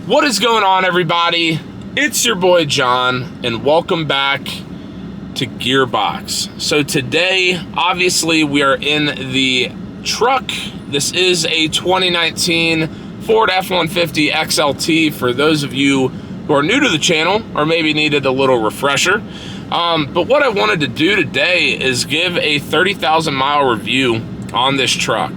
What is going on, everybody? It's your boy John, and welcome back to Gearbox. So today, obviously, we are in the truck. This is a 2019 Ford F-150 XLT for those of you who are new to the channel or maybe needed a little refresher. But what I wanted to do today is give a 30,000 mile review on this truck.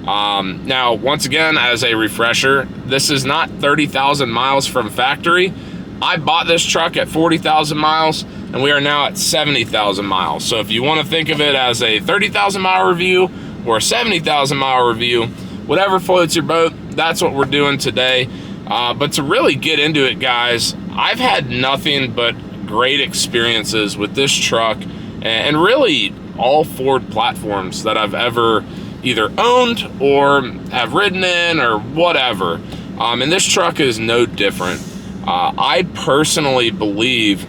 Now, once again, as a refresher, this is not 30,000 miles from factory. I bought this truck at 40,000 miles, and we are now at 70,000 miles. So if you want to think of it as a 30,000 mile review or a 70,000 mile review, whatever floats your boat, that's what we're doing today. But to really get into it, guys, I've had nothing but great experiences with this truck and really all Ford platforms that I've ever either owned or have ridden in or whatever. And this truck is no different. I personally believe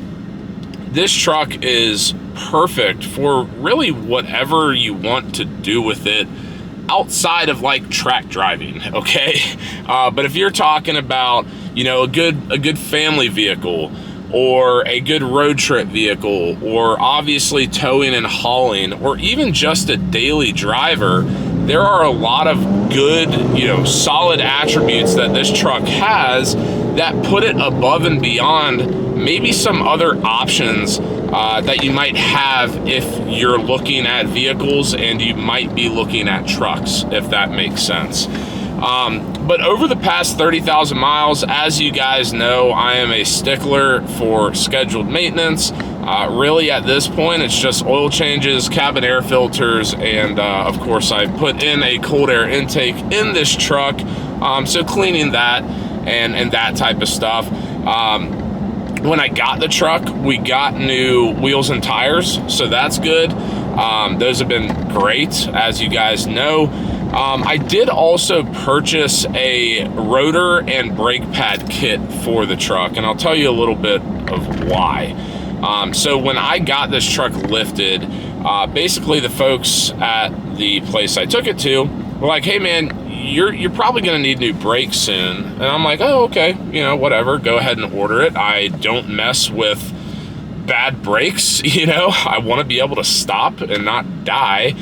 this truck is perfect for really whatever you want to do with it outside of like track driving, okay? But if you're talking about, you know, a good family vehicle or a good road trip vehicle, or obviously towing and hauling, or even just a daily driver, there are a lot of good, you know, solid attributes that this truck has that put it above and beyond maybe some other options that you might have if you're looking at vehicles and you might be looking at trucks, if that makes sense. But over the past 30,000 miles, as you guys know, I am a stickler for scheduled maintenance. Really, at this point, it's just oil changes, cabin air filters, and of course, I put in a cold air intake in this truck. So cleaning that and that type of stuff. When I got the truck, we got new wheels and tires, so that's good. Those have been great, as you guys know. I did also purchase a rotor and brake pad kit for the truck, and I'll tell you a little bit of why. So when I got this truck lifted, basically the folks at the place I took it to were like, hey man, you're probably gonna need new brakes soon. And I'm like, oh, okay, you know, whatever, go ahead and order it. I don't mess with bad brakes, you know, I wanna be able to stop and not die.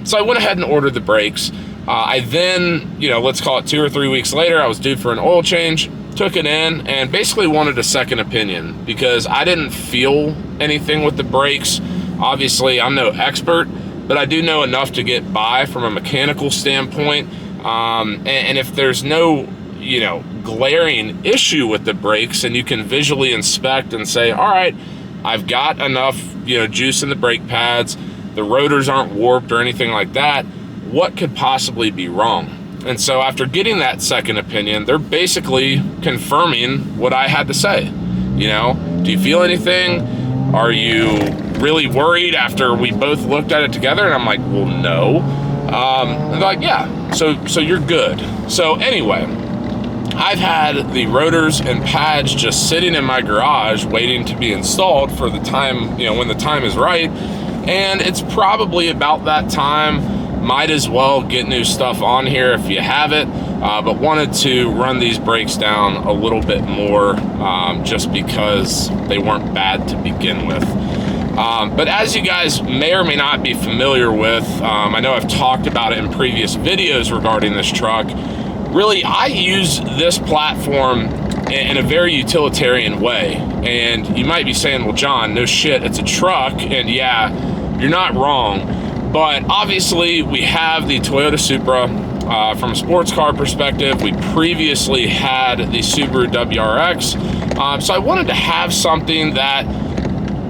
So I went ahead and ordered the brakes. I then, you know, let's call it 2 or 3 weeks later, I was due for an oil change, took it in, and basically wanted a second opinion because I didn't feel anything with the brakes. Obviously, I'm no expert, but I do know enough to get by from a mechanical standpoint. And if there's no, you know, glaring issue with the brakes and you can visually inspect and say, all right, I've got enough, you know, juice in the brake pads, the rotors aren't warped or anything like that, what could possibly be wrong? And so after getting that second opinion, they're basically confirming what I had to say. You know, do you feel anything? Are you really worried after we both looked at it together? And I'm like, well, no. And they're like, yeah, so you're good. So anyway, I've had the rotors and pads just sitting in my garage waiting to be installed for the time, you know, when the time is right. And it's probably about that time. Might as well get new stuff on here if you have it, but wanted to run these brakes down a little bit more just because they weren't bad to begin with. But as you guys may or may not be familiar with, I know I've talked about it in previous videos regarding this truck. Really, I use this platform in a very utilitarian way. And you might be saying, well, John, no shit, it's a truck. And yeah, you're not wrong. But obviously, we have the Toyota Supra. From a sports car perspective, we previously had the Subaru WRX. So I wanted to have something that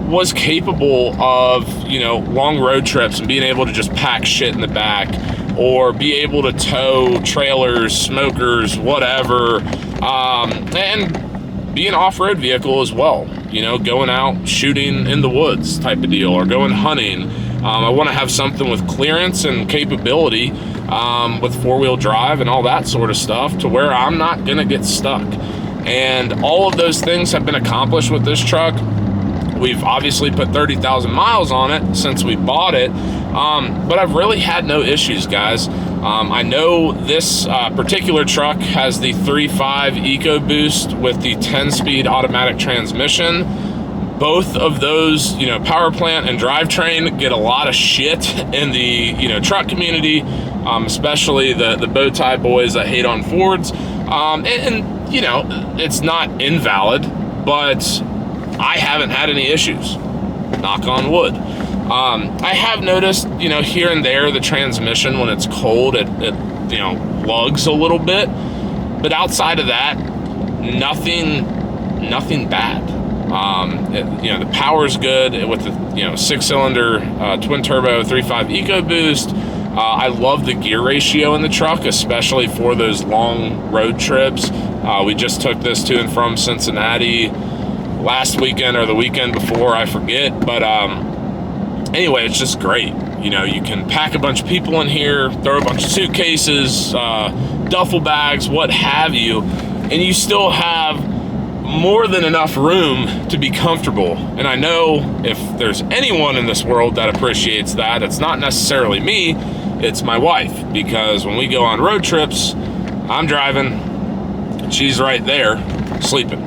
was capable of, you know, long road trips and being able to just pack shit in the back or be able to tow trailers, smokers, whatever, and be an off-road vehicle as well. You know, going out shooting in the woods type of deal or going hunting. I want to have something with clearance and capability with four-wheel drive and all that sort of stuff to where I'm not going to get stuck. And all of those things have been accomplished with this truck. We've obviously put 30,000 miles on it since we bought it, but I've really had no issues, guys. I know this particular truck has the 3.5 EcoBoost with the 10-speed automatic transmission. Both of those, power plant and drivetrain get a lot of shit in the, truck community, especially the bow tie boys that hate on Fords. It's not invalid, but I haven't had any issues. Knock on wood. I have noticed, here and there, the transmission, when it's cold, it lugs a little bit. But outside of that, nothing bad. The power's good with the, 6-cylinder twin turbo 3.5 EcoBoost. I love the gear ratio in the truck, especially for those long road trips. We just took this to and from Cincinnati last weekend or the weekend before, I forget. But anyway, it's just great. You can pack a bunch of people in here, throw a bunch of suitcases, duffel bags, what have you, and you still have more than enough room to be comfortable. And I know if there's anyone in this world that appreciates that, it's not necessarily me, it's my wife, because when we go on road trips, I'm driving and she's right there sleeping.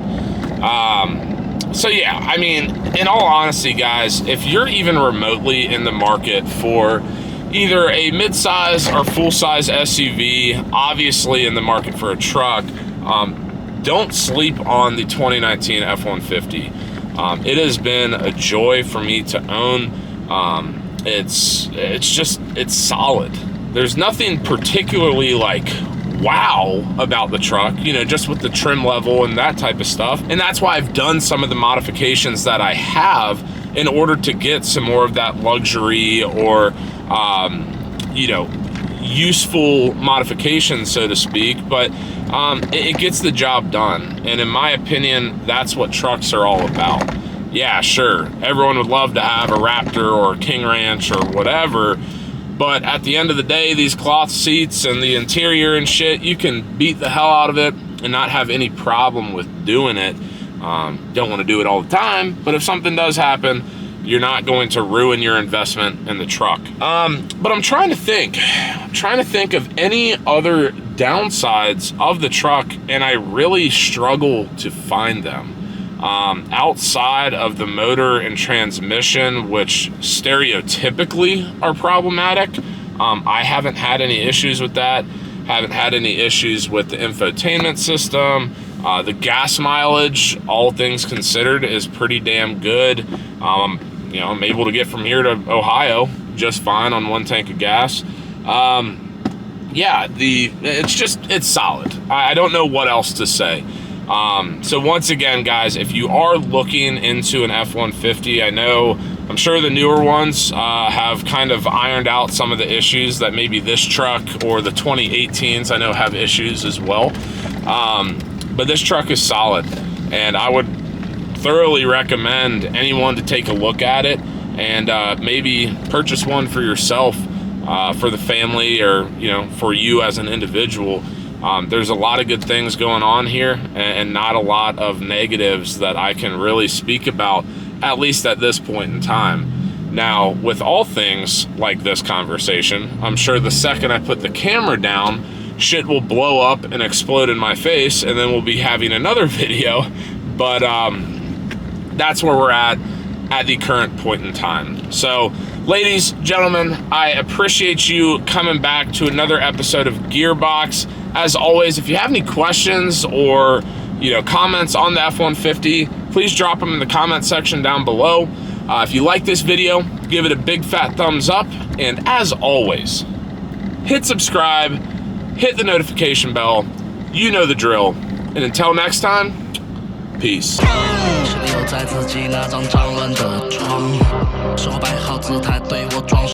So yeah, I mean, in all honesty, guys, if you're even remotely in the market for either a midsize or full-size SUV, obviously in the market for a truck, don't sleep on the 2019 F-150. It has been a joy for me to own. It's solid. There's nothing particularly like wow about the truck, just with the trim level and that type of stuff. And that's why I've done some of the modifications that I have in order to get some more of that luxury or, useful modifications, so to speak. But it gets the job done. And in my opinion, that's what trucks are all about. Yeah, sure, everyone would love to have a Raptor or a King Ranch or whatever, but at the end of the day, these cloth seats and the interior and shit, you can beat the hell out of it and not have any problem with doing it. Don't want to do it all the time, but if something does happen, you're not going to ruin your investment in the truck. But I'm trying to think of any other downsides of the truck, and I really struggle to find them. Outside of the motor and transmission, which stereotypically are problematic, I haven't had any issues with that. Haven't had any issues with the infotainment system. The gas mileage, all things considered, is pretty damn good. I'm able to get from here to Ohio just fine on one tank of gas. It's solid. I don't know what else to say. So once again, guys, if you are looking into an F-150, I'm sure the newer ones have kind of ironed out some of the issues that maybe this truck or the 2018s I know have issues as well. But this truck is solid, and I would thoroughly recommend anyone to take a look at it and maybe purchase one for yourself, for the family, or for you as an individual. There's a lot of good things going on here, and not a lot of negatives that I can really speak about, at least at this point in time. Now, with all things like this conversation, I'm sure the second I put the camera down, shit will blow up and explode in my face, and then we'll be having another video. But that's where we're at the current point in time. So, ladies, gentlemen, I appreciate you coming back to another episode of Gearbox. As always, if you have any questions or comments on the F-150, please drop them in the comment section down below. If you like this video, give it a big fat thumbs up, and as always, hit subscribe, hit the notification bell, you know the drill, and until next time, peace.